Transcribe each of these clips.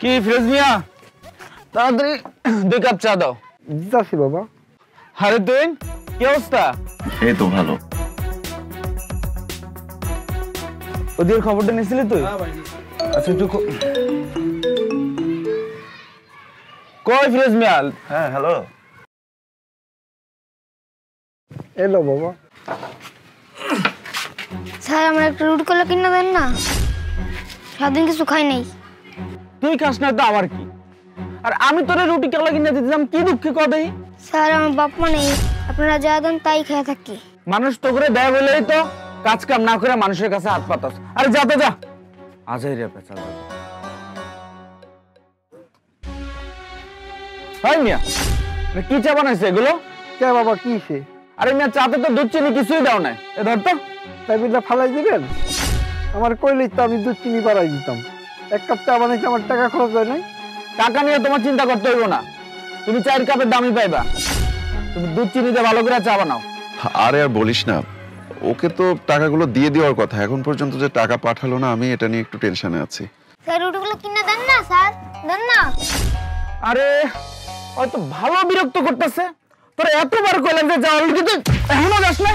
কি ফিরোজ মিয়া, তাড়াতাড়ি 2 কাপ চা দাও। যাচ্ছি বাবা। আরে তুই কি অবস্থা? এই তো ভালো। ওদের খবরটা নিছিলি তুই? আচ্ছা একটু কই ফিরোজ মিয়া? হ্যাঁ হ্যালো। এলো বাবা। স্যার আমার একটা রুটি কলা কিনে দেন না, সারাদিন কিছু খাই নাই। তুই খাস না তো আমার কি? আর আমি তোরে রুটি কলা কিনে দিতাম, কি দুঃখে কদেই? স্যার আমার বাপ মা নেই, আপনারা যা দেন তাই খেয়ে থাকি। মানুষ তো করে দেয় বলেই তো কাজ কাম না করে মানুষের কাছে হাত পাতাস। আরে যা তো যা, আজাই রে পেছাল। হাই মিয়া, কি চা বানাইছে এগুলো? কে বাবা কি সে? আরে মিয়া চাতে তো দুধ চিনি কিছুই দাও নাই। এ ধর তো। তাই বিলটা ফালাই দিবেন? আমার কইলেই তো আমি দুধ চিনি বাড়াই দিতাম। 1 কাপ চা বানাইতে আমার টাকা খরচ হয় নাই। টাকা নিয়ে তোমার চিন্তা করতে হইব না, তুমি 4 কাপের দামই পাইবা। তুমি দুধ চিনি দিয়ে ভালো করে চা বানাও। আরে আর বলিস না, ওকে তো টাকাগুলো দিয়ে দেওয়ার কথা, এখন পর্যন্ত যে টাকা পাঠালো না, আমি এটা নিয়ে একটু টেনশনে আছি। স্যার রুটিগুলো কিনে দেন না স্যার, দেন না। আরে হয়তো ভালো বিরক্ত করতেছে। তোর এতবার কইলাম যে যা, অলরেডি তুই এখনো যাস না।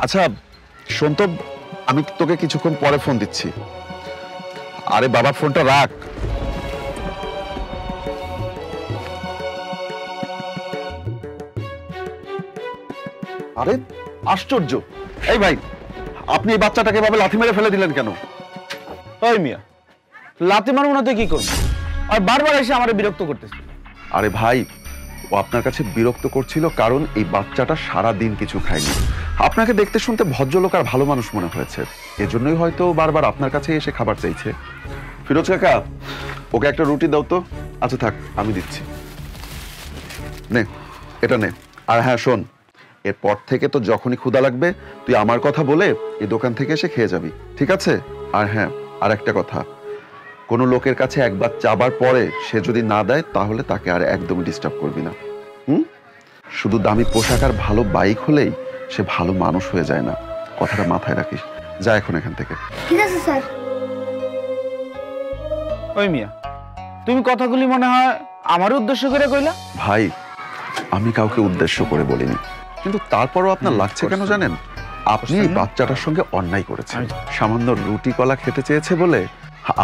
আচ্ছা শোন তো, আমি তোকে কিছুক্ষণ পরে ফোন দিচ্ছি। আরে বাবা ফোনটা রাখ। আরে আশ্চর্য, এই ভাই আপনি এই বাচ্চাটাকে এভাবে লাথি মেরে ফেলে দিলেন কেন? ওই মিয়া, লাথি মারবো না তুই কি করবি? আর বারবার এসে আমারে বিরক্ত করতেছে। আরে ভাই, ও আপনার কাছে বিরক্ত করছিল কারণ এই বাচ্চাটা সারা দিন কিছু খায়নি। আপনাকে দেখতে শুনতে ভদ্রলোক আর ভালো মানুষ মনে হয়েছে, এজন্যই হয়তো বারবার আপনার কাছে এসে খাবার চাইছে। ফিরোজ কাকা, ওকে একটা রুটি দাও তো। আচ্ছা থাক, আমি দিচ্ছি। নে, এটা নে। আর হ্যাঁ শোন, এরপর থেকে তো যখনই ক্ষুধা লাগবে তুই আমার কথা বলে এই দোকান থেকে এসে খেয়ে যাবি, ঠিক আছে? আর হ্যাঁ, আর একটা কথা, কোনো লোকের কাছে একবার চাবার পরে সে যদি না দেয় তাহলে তাকে আর একদমই ডিস্টার্ব করবি না। শুধু দামি পোশাক আর ভালো বাইক হলেই সে ভালো মানুষ হয়ে যায় না, কথাটা মাথায় রাখিস। যা এখন এখান থেকে। ঠিক আছে স্যার। ওই মিয়া, তুমি কথাগুলি মনে হয় আমার উদ্দেশ্য করে কইলা? ভাই, আমি কাউকে উদ্দেশ্য করে বলিনি, কিন্তু তারপরও আপনার লাগছে কেন জানেন? আপনি এই বাচ্চাটার সঙ্গে অন্যায় করেছেন। সামান্য রুটি কলা খেতে চেয়েছে বলে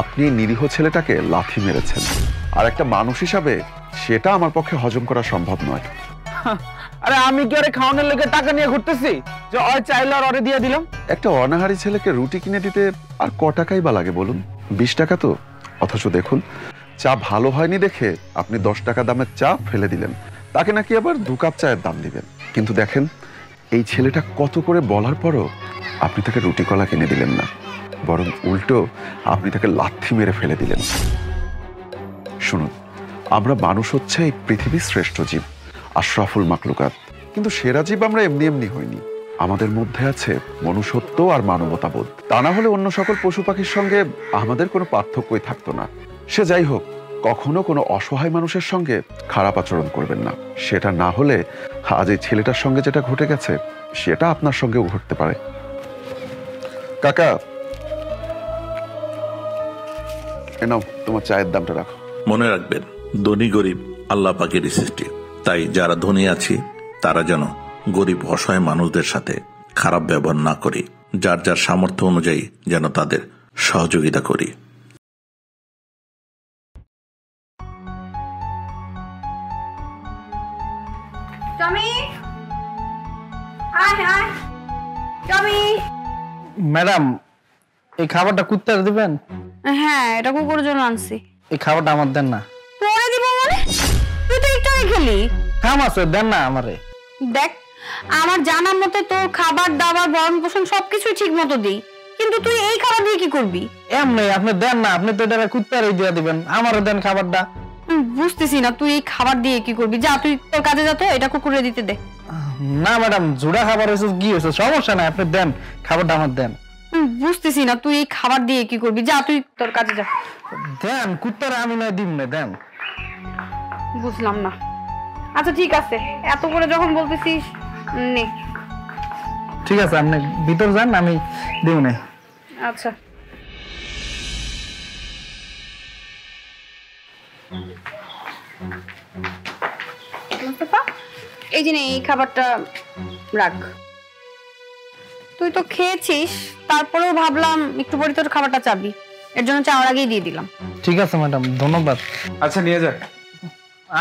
আপনি নিরীহ ছেলেটাকে লাথি মেরেছেন, আর একটা মানুষ হিসাবে সেটা আমার পক্ষে হজম করা সম্ভব নয়। আরে আমি কি আরে খাওয়ানোর লেগে টাকা নিয়ে ঘুরতেছি যে ওই চাইলে আর ওরে দিয়ে দিলাম? একটা অনাহারী ছেলেকে রুটি কিনে দিতে আর ক টাকাই বা লাগে বলুন? 20 টাকা তো। অথচ দেখুন, চা ভালো হয়নি দেখে আপনি 10 টাকা দামের চা ফেলে দিলেন, তাকে নাকি আবার 2 কাপ চায়ের দাম দিবেন। কিন্তু দেখেন, এই ছেলেটা কত করে বলার পরও আপনি তাকে রুটি কলা কিনে দিলেন না, বরং উল্টো আপনি তাকে লাথি মেরে ফেলে দিলেন। শুনুন, আমরা মানুষ হচ্ছে এই পৃথিবীর শ্রেষ্ঠ জীব, আশরাফুল মাখলুকাত, কিন্তু সেরা জীব আমরা এমনি এমনি হইনি। আমাদের মধ্যে আছে মনুষ্যত্ব আর মানবতাবোধ। তা না হলে অন্য সকল পশু পাখির সঙ্গে আমাদের কোনো পার্থক্যই থাকতো না। সে যাই হোক, কখনো কোনো অসহায় মানুষের সঙ্গে খারাপ আচরণ করবেন না। সেটা না হলে আজ এই ছেলেটার সঙ্গে যেটা ঘটে গেছে সেটা আপনার সঙ্গেও ঘটতে পারে। কাকা, এ নাও তোমার চায়ের দামটা রাখো। মনে রাখবেন, ধনী গরিব আল্লাহ পাকেরই সৃষ্টি, তাই যারা ধনী আছি তারা যেন গরিব অসহায় মানুষদের সাথে খারাপ ব্যবহার না করি, যার যার সামর্থ্য অনুযায়ী যেন তাদের সহযোগিতা করি। ম্যাডাম, এই খাবারটা কুত্তার দিবেন? হ্যাঁ, এটা কুকুরের জন্য আনছি। এই খাবারটা আমার দেন না। পরে দিব মানে? তুই তো একটু আগে খেলি। কাম আছে, দেন না আমারে। দেখ, আমার জানার মতে তোর খাবার দাবার ভরণ পোষণ সবকিছু ঠিক মতো দিই, কিন্তু তুই এই খাবার দিয়ে কি করবি? এমনি আপনি দেন না, আপনি তো এটা কুত্তারই দিয়ে দিবেন, আমারও দেন খাবারটা। বুঝতেছি না তুই এই খাবার দিয়ে কি করবি। যা, তুই তোর কাজে যা, তো এটা কুকুরে দিতে দে। না ম্যাডাম, জোড়া খাবার হয়েছে, কি হয়েছে, সমস্যা নাই, আপনি দেন খাবারটা, আমার দেন। বুঝতেছি না তুই এই খাবার দিয়ে কি করবি। যা, তুই তোর কাজে যা। দেন, কুত্তারে আমি নয় দিম না, দেন। বুঝলাম না। আচ্ছা ঠিক আছে, এত করে যখন বলতেছিস নে। ঠিক আছে, আপনি ভিতর যান, আমি দিব না। আচ্ছা। মুস্তাফা, এই যে নে, এই খাবারটা রাখ। তুই তো খেয়েছিস, তারপরেও ভাবলাম একটু পরে তোর খাবারটা চাবি, এর জন্য চাওয়ার আগেই দিয়ে দিলাম। ঠিক আছে ম্যাডাম, ধন্যবাদ। আচ্ছা নিয়ে যাক।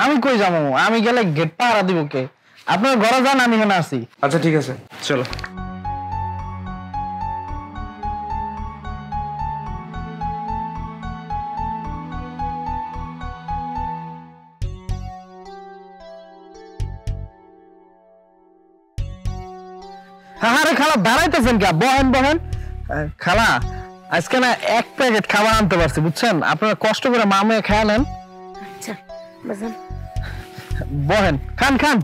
আমি কই যাবো? আমি গেলে গেট পাহারা দিব কে? আপনার ঘরে যান, আমি এখানে আছি। আচ্ছা ঠিক আছে, চলো। হ্যাঁ রে খালা, দাঁড়াইতেছেন কে? বহেন বহেন। খালা, আজকে না 1 প্যাকেট খাবার আনতে পারছি, বুঝছেন? আপনারা কষ্ট করে মামে খেয়ে নেন। আচ্ছা বাজান, বহেন, খান খান।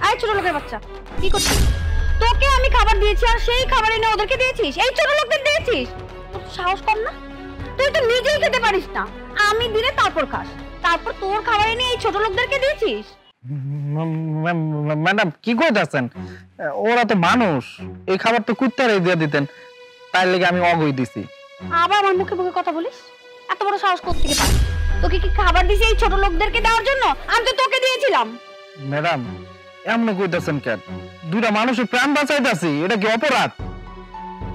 আয় ছোট লোকের বাচ্চা, কি করছিস? তোকে আমি খাবার দিয়েছি আর সেই খাবার এনে ওদেরকে দিয়েছিস, এই ছোট লোকদের দিয়েছিস? তোর সাহস কম না? তুই তো নিজেই খেতে পারিস না, আমি দিলে তারপর খাস, তারপর তোর খাবার এনে এই ছোট লোকদেরকে দিয়েছিস। ম্যাডাম কি কইতাছেন? ওরা তো মানুষ, এই খাবার তো কুত্তারে দিয়ে দিতেন, তাই লেগে আমি অগই দিছি। আবার আমার মুখে মুখে কথা বলিস? এত বড় সাহস কোত্থেকে পাস? তোকে কি খাবার দিছি এই ছোট লোকদেরকে দেওয়ার জন্য? আমি তো তোকে দিয়েছিলাম। ম্যাডাম এমন কইতাছেন কেন? দুইটা মানুষের প্রাণ বাঁচাইতাছি, এটা কি অপরাধ?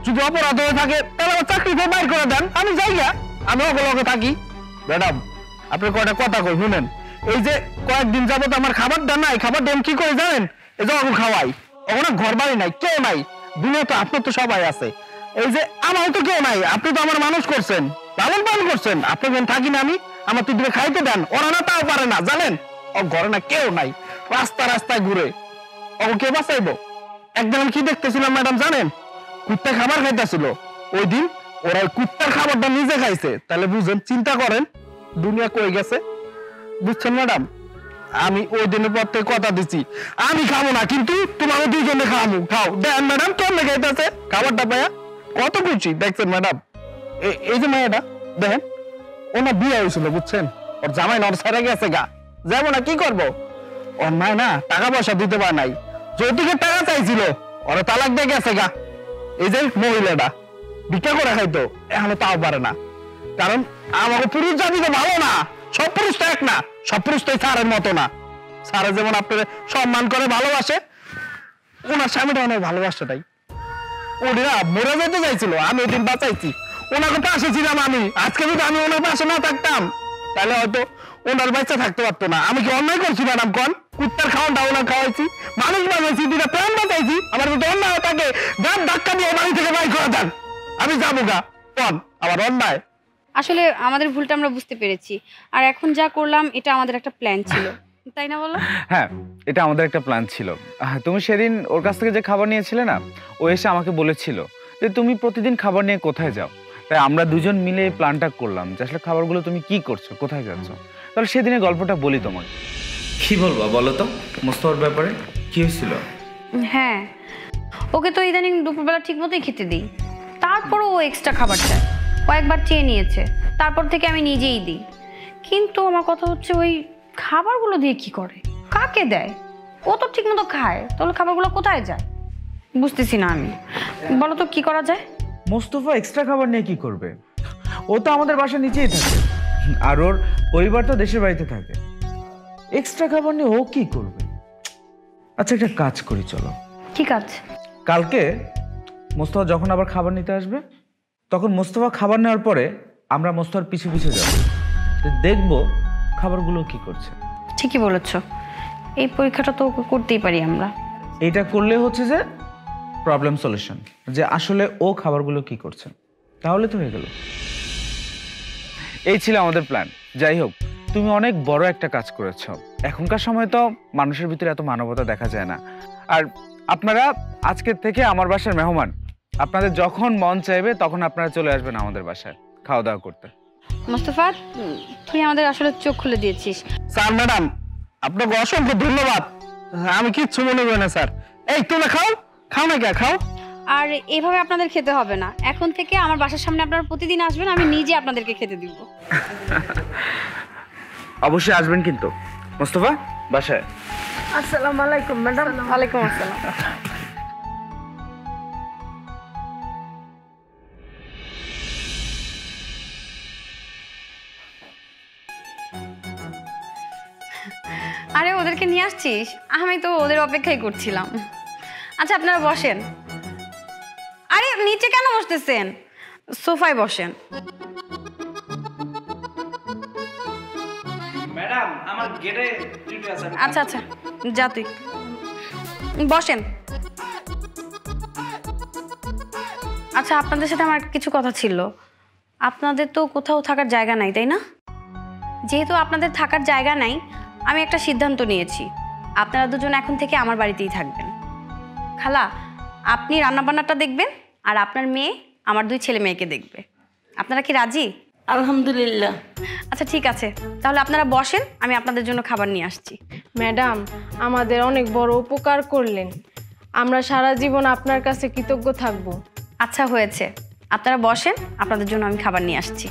যদি অপরাধ হয়ে থাকে তাহলে আমার চাকরি থেকে বাইর করে দেন, আমি যাই গা, আমি অগলকে থাকি। ম্যাডাম আপনি কয়টা কথা কই শুনেন। এই যে কয়েকদিন যাবত আমার খাবারটা নাই, খাবারটা আমি কি করে জানেন? এই যে অগল খাওয়াই, ওখানে ঘর বাড়ি নাই, কেউ নাই, দুনিয়া তো আপনার তো সবাই আছে, এই যে আমার তো কেউ নাই, আপনি তো আমার মানুষ করছেন, লালন পালন করছেন, আপনার যেন থাকি না আমি, আমার তো দিলে খাইতে দেন, ওরা না তাও পারে না জানেন, ও ঘরে না কেউ নাই, রাস্তায় ঘুরে, ও কে বাঁচাইবো? একদিন আমি কি দেখতেছিলাম ম্যাডাম জানেন? কুত্তা খাবার খাইতেছিল, ওই দিন ওরা ওই কুত্তার খাবারটা নিজে খাইছে, তাহলে বুঝেন, চিন্তা করেন দুনিয়া কই গেছে, বুঝছেন ম্যাডাম? আমি ওই দিনের পর থেকে কথা দিচ্ছি আমি খাবো না, কিন্তু তোমাকে দুইজনে খাবো, খাও। দেন ম্যাডাম কেমনে খাইতেছে খাবারটা পায়া, কত খুশি দেখছেন ম্যাডাম? এই যে মেয়েটা দেখেন, ওনার বিয়ে হয়েছিল বুঝছেন, ওর জামাই নর ছেড়ে গেছে গা, যাবো না কি করবো, ওর মায় না টাকা পয়সা দিতে পারে নাই, যৌতুকের টাকা চাইছিল, ওরা তালাক দিয়ে গেছে গা। এই যে মহিলাটা ভিক্ষা করে খাইতো, এখনো তাও পারে না, কারণ আমাকে পুরুষ জাতি তো ভালো না, সব পুরুষ তো এক না, সব পুরুষ তো স্যারের মতো না, স্যারে যেমন আপনার সম্মান করে ভালোবাসে, ওনার স্বামীটা অনেক ভালোবাসাটাই, ওরা মরে যেতে চাইছিল, আমি ওই দিন বাঁচাইছি, ওনাকে পাশে ছিলাম আমি, আজকে যদি আমি ওনার পাশে না থাকতাম তাহলে হয়তো ওনার বাচ্চা থাকতে পারতো না। আমি কি অন্যায় করছি ম্যাডাম? কন কুত্তার খাওয়ানটা ওনার খাওয়াইছি, মানুষ বানাইছি, দুটা প্রাণ বাঁচাইছি, আমার যদি অন্যায় থাকে গান ধাক্কা দিয়ে বাড়ি থেকে বাড়ি করে দেন, আমি যাবো গা, কন আমার অন্যায়? আসলে আমাদের ভুলটা আমরা বুঝতে পেরেছি, আর এখন যা করলাম এটা আমাদের একটা প্ল্যান ছিল, তাই না বলো? হ্যাঁ, এটা আমাদের একটা প্ল্যান ছিল। তুমি সেদিন ওর কাছ থেকে যে খাবার নিয়েছিলে না, ও এসে আমাকে বলেছিল যে তুমি প্রতিদিন খাবার নিয়ে কোথায় যাও, তাই আমরা দুজন মিলে এই প্ল্যানটা করলাম যে আসলে খাবারগুলো তুমি কি করছো, কোথায় যাচ্ছ। তাহলে সেদিনের গল্পটা বলি তোমাকে। কি বলবো বলো তো মোস্তফার ব্যাপারে, কি হয়েছিল? হ্যাঁ, ওকে তো ইদানিং দুপুরবেলা ঠিক মতোই খেতে দিই, তারপরও ও এক্সট্রা খাবার চায়, কয়েকবার চেয়ে নিয়েছে, তারপর থেকে আমি নিজেই দিই, কিন্তু আমার কথা হচ্ছে ওই খাবারগুলো দিয়ে কি করে, কাকে দেয়? ও তো ঠিক মতো খায়, তাহলে খাবারগুলো কোথায় যায় বুঝতেছি না আমি, বলো তো কি করা যায়? মোস্তফা এক্সট্রা খাবার নিয়ে কি করবে? ও তো আমাদের বাসার নিচেই থাকে, আর ওর পরিবার তো দেশের বাড়িতে থাকে, এক্সট্রা খাবার নিয়ে ও কি করবে? আচ্ছা একটা কাজ করি, চলো। ঠিক আছে, কালকে মোস্তফা যখন আবার খাবার নিতে আসবে, তখন মোস্তফা খাবার নেওয়ার পরে আমরা মোস্তফার পিছু পিছু যাব, দেখবো খাবারগুলো কি করছে। ঠিকই বলেছ, এই পরীক্ষাটা তো করতেই পারি আমরা। এইটা করলে হচ্ছে যে প্রবলেম সলিউশন, যে আসলে ও খাবারগুলো কি করছে, তাহলে তো হয়ে গেল। এই ছিল আমাদের প্ল্যান। যাই হোক, তুমি অনেক বড় একটা কাজ করেছো। এখনকার সময় তো মানুষের ভিতরে এত মানবতা দেখা যায় না। আর আপনারা আজকের থেকে আমার বাসার মেহমান, আপনাদের যখন মন চাইবে তখন আপনারা চলে আসবেন আমাদের বাসায় খাওয়া দাওয়া করতে। মোস্তফা, তুই আমাদের আসলে চোখ খুলে দিয়েছিস। স্যার ম্যাডাম আপনাকে অসংখ্য ধন্যবাদ, আমি কিচ্ছু মনে করি না স্যার। এই তোমরা খাও, খাও না কে খাও। আর এভাবে আপনাদের খেতে হবে না, এখন থেকে আমার বাসার সামনে আপনারা প্রতিদিন আসবেন, আমি নিজে আপনাদেরকে খেতে দিব। অবশ্যই আসবেন কিন্তু মোস্তফা বাসায়। আসসালামু আলাইকুম ম্যাডাম। ওয়ালাইকুম আসসালাম। আরে ওদেরকে নিয়ে আসছিস? আমি তো ওদের অপেক্ষাই করছিলাম। আচ্ছা আপনারা বসেন। আরে নিচে কেন বসতেছেন? সোফায় বসেন। ম্যাডাম আমার গেটে ডিউটি আছে। আচ্ছা আচ্ছা যা তুই বসেন। আচ্ছা আপনাদের সাথে আমার কিছু কথা ছিল। আপনাদের তো কোথাও থাকার জায়গা নাই তাই না? যেহেতু আপনাদের থাকার জায়গা নাই, আমি একটা সিদ্ধান্ত নিয়েছি। আপনারা দুজন এখন থেকে আমার বাড়িতেই থাকবেন। খালা আপনি রান্নাবান্নাটা দেখবেন, আর আপনার মেয়ে আমার 2 ছেলে মেয়েকে দেখবে। আপনারা কি রাজি? আলহামদুলিল্লাহ। আচ্ছা ঠিক আছে, তাহলে আপনারা বসেন, আমি আপনাদের জন্য খাবার নিয়ে আসছি। ম্যাডাম আমাদের অনেক বড় উপকার করলেন, আমরা সারা জীবন আপনার কাছে কৃতজ্ঞ থাকব। আচ্ছা হয়েছে, আপনারা বসেন, আপনাদের জন্য আমি খাবার নিয়ে আসছি।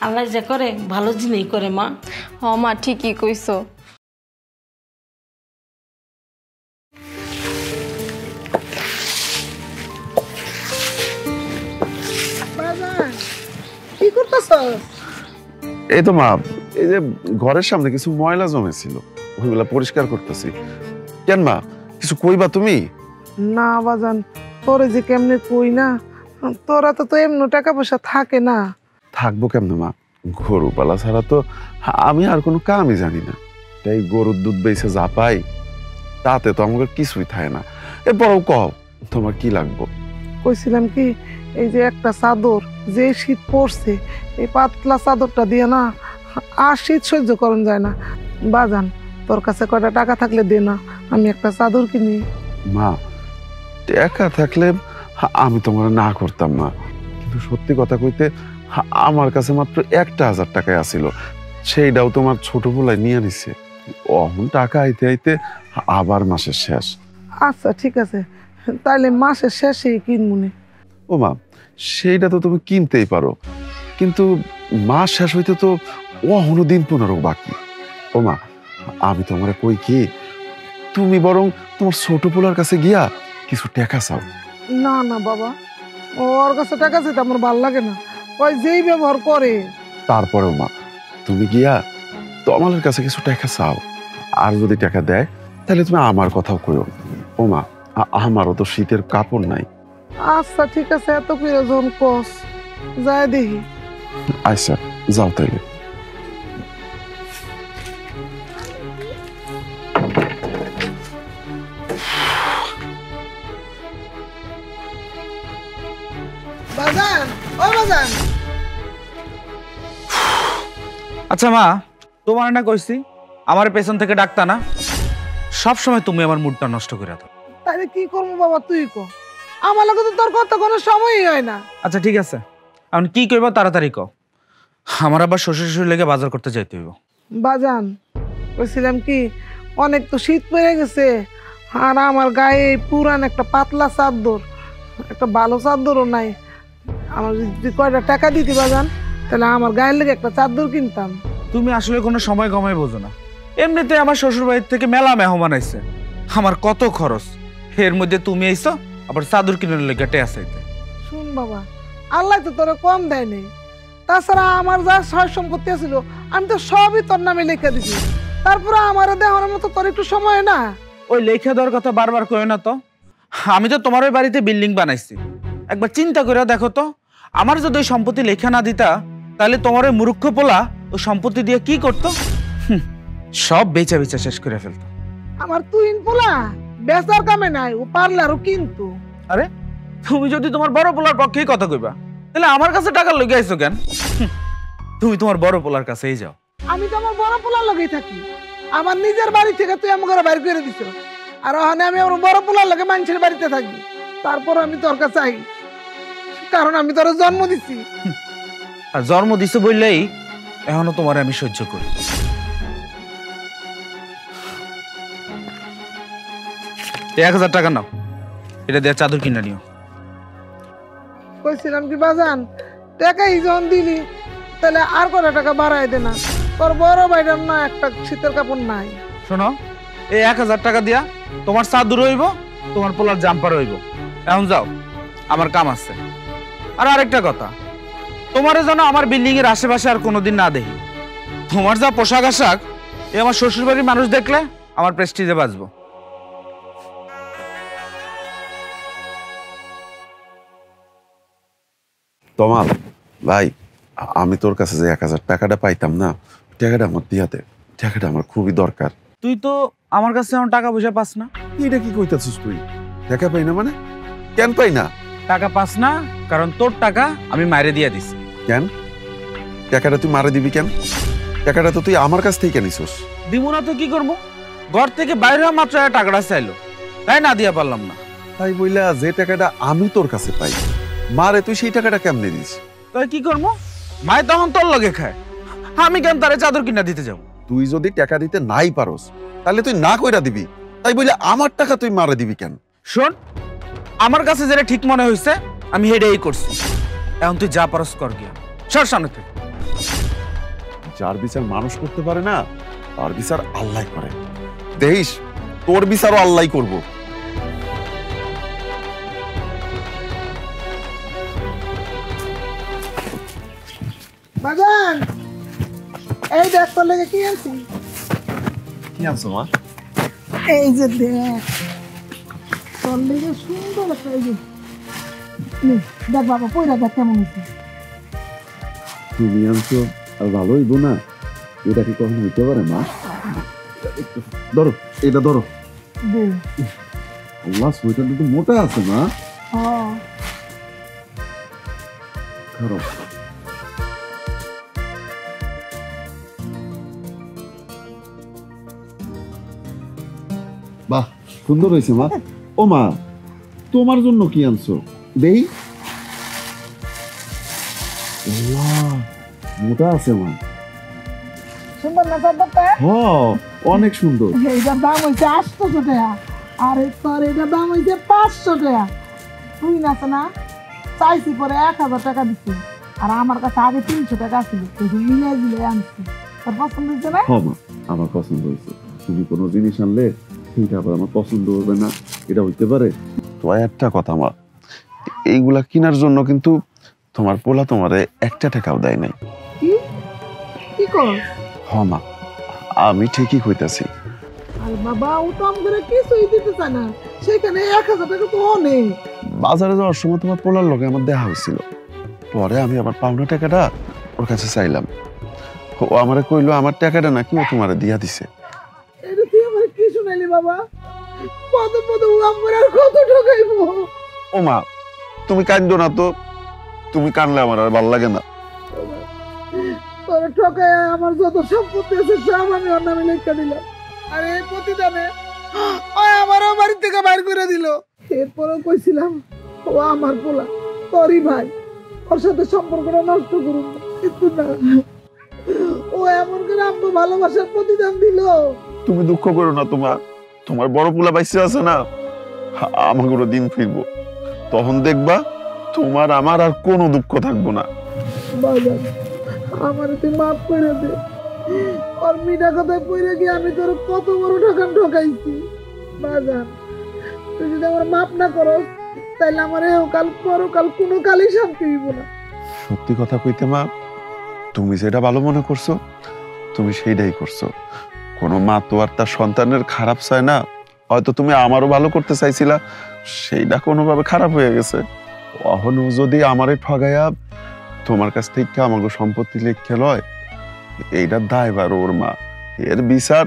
আল্লাহ যা করে ভালো জিনিস করে মা। হ মা ঠিকই কইছো। কি করতেছ? এই তো মা, এই যে ঘরের সামনে কিছু ময়লা জমেছিল, ওইগুলা পরিষ্কার করতেছি। কেন মা, কিছু কইবা তুমি? না বাজান, তোরে যে কেমনে কই না, তোরা তো এমনি টাকা পয়সা থাকে না। থাকবো কেমনে মা, গরু পালা ছাড়া তো আমি আর কোনো কামই জানি না। তাই গরুর দুধ বেচে যা পাই তাতে তো আমাকে কিছুই থাকে না। এরপরও কও তোমার কি লাগবো? কইছিলাম কি, এই যে একটা চাদর, যে শীত পড়ছে, এই পাতলা চাদরটা দিয়ে না আর শীত সহ্য করন যায় না। বাজান তোর কাছে কয়টা টাকা থাকলে দে না, আমি একটা চাদর কিনি। মা টাকা থাকলে আমি তোমার না করতাম না, কিন্তু সত্যি কথা কইতে আমার কাছে মাত্র 1,000 টাকায় আসিল, সেইটাও তোমার ছোট পোলায় নিয়ে নিছে। অহন টাকা আইতে আইতে আবার মাসের শেষ। আচ্ছা ঠিক আছে, তাইলে মাসের শেষে কিনমুনে। ও মা, সেইটা তো তুমি কিনতেই পারো, কিন্তু মাস শেষ হইতে তো অহনো দিন 15 বাকি। ও মা, আমি তোমারে কই কি, তুমি বরং তোমার ছোট পোলার কাছে গিয়া কিছু টাকা চাও। না না বাবা, ওর কাছে টাকা চাইতে আমার ভাল লাগে না, ওই যেই ব্যবহার করে। তারপরেও মা, তুমি গিয়া তোমার কাছে কিছু টাকা চাও, আর যদি টাকা দেয় তাহলে তুমি আমার কথাও কইও। ও মা, আমারও তো শীতের কাপড় নাই। আচ্ছা ঠিক আছে, এত করে যখন কস যায় দেখি। আচ্ছা যাও তাইলে। বাজান, ও বাজান। আচ্ছা মা, তোমার না কইছি আমার পেছন থেকে ডাকতা না, সব সময় তুমি আমার মুডটা নষ্ট করে দাও। তাহলে কি করবো বাবা, তুই কো। আমার লগে তো তোর কথা কোনো সময়ই হয় না। আচ্ছা ঠিক আছে, এখন কি করবো তাড়াতাড়ি কও, আমার আবার শ্বশুর শাশুড়ি লেগে বাজার করতে যাইতে হইব। বাজান বলছিলাম কি, অনেক তো শীত পড়ে গেছে, আর আমার গায়ে পুরান একটা পাতলা চাদর, একটা ভালো চাদরও নাই। আমার যদি কয়টা টাকা দিতে বাজান, তাহলে আমার গায়ের লেগে একটা চাদর কিনতাম। তুমি আসলে কোনো সময় কমাই বোঝো না। এমনিতে আমার শ্বশুর বাড়ির থেকে মেলা মেহমান আইছে, আমার কত খরচ, এর মধ্যে তুমি আইছো আবার চাদর কিনে লেগে টেয়া চাইতে। শুন বাবা, আল্লাহ তো তোরা কম দেয় নেই। তাছাড়া আমার যা সয় সম্পত্তি ছিল আমি তো সবই তোর নামে লিখে দিছি, তারপরে আমার দেওয়ার মতো তোর একটু সময় না। ওই লেখা দেওয়ার কথা বারবার কই না তো, আমি তো তোমার ওই বাড়িতে বিল্ডিং বানাইছি, একবার চিন্তা করে দেখো তো, আমার যদি ওই সম্পত্তি লেখা না দিতা তাহলে তোমার ওই মূর্খ পোলা ওই সম্পত্তি দিয়ে কি করতো? সব বেচা বেচা শেষ করে ফেলতো। আমার তুই পোলা বেচার কামে নাই, ও পারলে আরো কিন্তু। আরে তুমি যদি তোমার বড় পোলার পক্ষেই কথা কইবা, তাহলে আমার কাছে টাকা লইগে আইছো কেন? তুমি তোমার বড় পোলার কাছেই যাও। আমি তো আমার বড় পোলার লগেই থাকি, আমার নিজের বাড়ি থেকে তুই আমাকে বাইর করে দিছ, আর ওখানে আমি আমার বড় পোলার লগে মানুষের বাড়িতে থাকি। তারপর আমি তোর কাছে আই, কারণ আমি তোর জন্ম দিছি। আর জন্ম দিছো বললেই এখনো তোমার আমি সহ্য করি। 1000 টাকা নাও, এটা দিয়ে চাদর কিনে নিও। কইছিলাম কি বাজান, টাকাই যখন দিলি তাহলে আর কত টাকা বাড়াই দে না। তোর বড় ভাইটার না একটা শীতের কাপড় নাই। শোনো, এই 1000 টাকা দিয়া তোমার চাদর হইব, তোমার পোলার জাম্পার হইব। এখন যাও, আমার কাম আছে। আর আরেকটা কথা, তোমার যেন আমার বিল্ডিং এর আশেপাশে আর কোনোদিন না দেখি। তোমার যা পোশাক আশাক, এ আমার শ্বশুর বাড়ির মানুষ দেখলে আমার প্রেস্টিজে বাঁচবো। তমাল ভাই, আমি তোর কাছে যে 1000 টাকাটা পাইতাম না, টাকাটা আমার দিয়া দে। টাকাটা আমার খুবই দরকার। তুই তো আমার কাছে আমার টাকা পয়সা পাস না। এটা কি কইতাছিস তুই? টাকা পাই না মানে? কেন পাই না? টাকা পাস না কারণ তোর টাকা আমি মাইরে দিয়ে দিছি। কেন টাকাটা তুই মারা দিবি কেন? টাকাটা তো তুই আমার কাছ থেকে নিছিস। দিব না তো কি করবো? ঘর থেকে বাইরে হওয়া মাত্র টাকাটা চাইলো, তাই না দিয়া পারলাম না। তাই বইলা যে টাকাটা আমি তোর কাছে পাই, মারে তুই সেই টাকাটা কেমনে দিস? তাই কি করবো? মায় তখন তোর লগে খায়, আমি কেন তারে চাদর কিনা দিতে যাবো? তুই যদি টাকা দিতে নাই পারস, তাহলে তুই না কইরা দিবি। তাই বইলে আমার টাকা তুই মারা দিবি কেন? শোন, আমার কাছে যেটা ঠিক মনে হয়েছে আমি হেডেই করছি। এখন তুই যা পারস কর গিয়া, সর সামনে থেকে। যার বিচার মানুষ করতে পারে না, তার বিচার আল্লাহ করে। দেখিস তোর বিচারও আল্লাহ করবো। বাজান, এই দেখ তোর লেগে কি আনছি। কি আনছো মা? এই যে দেখ তোর লেগে সুন্দর একটা, এই যে দেখ বাবা, পয়লা দেখ কেমন হয়েছে। তুমি আনছো আর ভালো হইব না? এটা কি কখনো হইতে পারে মা? ধরো, এটা ধরো। আল্লাহ, সোয়েটারটা তো মোটা আছে মা। ধরো। বাহ, সুন্দর হয়েছে মা। ও মা, তোমার জন্য কি আনছো দেই? মোটা আছে মা। সুন্দর না চাদরটা? হ্যাঁ, অনেক সুন্দর। এইটার দাম হয়েছে 800 টাকা, আর তোর এটার দাম হয়েছে 500 টাকা। তুই না না চাইছি পরে 1000 টাকা দিচ্ছি, আর আমার কাছে আগে 300 টাকা ছিল, মিলাই দিলে আনছি। তোর পছন্দ হয়েছে না? হ্যাঁ মা, আমার পছন্দ হয়েছে। তুমি কোনো জিনিস আনলে সেইটা আবার আমার পছন্দ হবে না, এটা হইতে পারে? তো একটা কথা মা, এইগুলা কেনার জন্য কিন্তু তোমার পোলা তোমারে 1 টাকাও দেয় নাই। কি কর? হ্যাঁ মা, আমি ঠিকই কইতাছি। আরে বাবা, ও তো আমাদের কিছুই দিতে চায় না, সেখানে 1000 টাকা তো অনেক। বাজারে যাওয়ার সময় তোমার পোলার লগে আমার দেখা হয়েছিল, পরে আমি আমার পাওনা টাকাটা ওর কাছে চাইলাম। ও আমারে কইলো আমার টাকাটা নাকি ও তোমারে দিয়া দিছে। এটা তুই আমার কি শুনাইলি বাবা? পদে পদে ও আমার আর কত ঠকাইবো? ও মা, তুমি কাঁদো না তো, তুমি কানলে আমার আর ভালো লাগে না। তোর ঠকায় আমার যত সম্পত্তি আছে সব আমি ওর নামে লেখা দিলাম, আর এই প্রতিদানে ও আমারও বাড়ি থেকে বাইর করে দিল। এরপরেও কইছিলাম ও আমার পোলা, তোরই ভাই, ওর সাথে সম্পর্কটা নষ্ট করুন না, কিন্তু না, ও এমন করে আমাকে ভালোবাসার প্রতিদান দিল। তুমি দুঃখ করো না, তোমার বড় পোলা বাইসে আছে না, আমাগুলো দিন ফিরবো, তখন দেখবা তোমার আমার আর কোনো দুঃখ থাকবো না। বাজার, আমার তুই মাফ করে দে। ওর মিঠা কথায় পড়ে গিয়ে আমি তোর কত বড় ঠকাইছি। বাজার, তুই যদি আমার মাফ না করো, তাহলে আমার কাল পরকাল কোনো কালই শান্তি হইব না। সত্যি কথা কইতে মা, তুমি যেটা ভালো মনে করছো তুমি সেইটাই করছো। কোনো মা তো আর তার সন্তানের খারাপ চায় না। হয়তো তুমি আমারও ভালো করতে চাইছিলা, সেইটা কোনোভাবে খারাপ হয়ে গেছে। অহনো যদি আমারে ঠগাইয়া তোমার কাছ থেকে আমাকে সম্পত্তি লেখা লয়, এইটার দায়ভার ওর মা, এর বিচার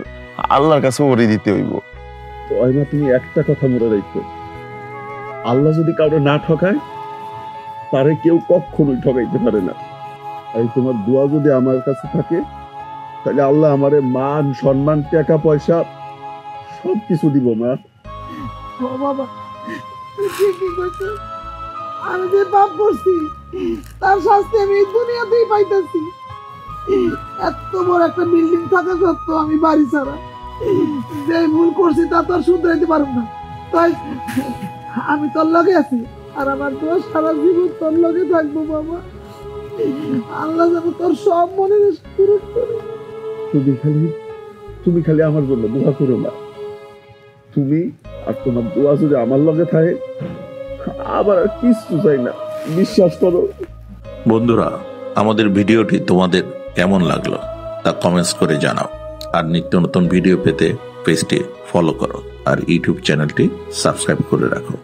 আল্লাহর কাছে ওরই দিতে হইব। তো ওই মা, তুমি একটা কথা মনে রাখো, আল্লাহ যদি কাউকে না ঠকায়, তারে কেউ কখনোই ঠকাইতে পারে না। এই তোমার দোয়া যদি আমার কাছে থাকে, তাহলে আল্লাহ আমারে মান সম্মান টাকা পয়সা সবকিছু দিব মা। ও বাবা, তুই ঠিকই কইছিস। আমি যে পাপ করছি তার শাস্তি আমি এই দুনিয়াতেই পাইতেছি। এত বড় একটা বিল্ডিং থাকা সত্ত্বেও আমি বাড়ি ছাড়া, যে ভুল করছি তা তো আর শুধরাইতে পারব না। তাই আমি তোর লগে আছি, আর আমার দোয়া সারা জীবন তোর লগে থাকবো বাবা। আল্লাহ যেন তোর সব মনের পূরণ করে। তুমি খালি আমার জন্য দোয়া করো না। তুমি আর তোমার দোয়া যদি আমার লগে থাকে, আবার আর কিছু চাই না, বিশ্বাস করো। বন্ধুরা, আমাদের ভিডিওটি তোমাদের কেমন লাগলো তা কমেন্টস করে জানাও। আর নিত্য নতুন ভিডিও পেতে পেজটি ফলো করো আর ইউটিউব চ্যানেলটি সাবস্ক্রাইব করে রাখো।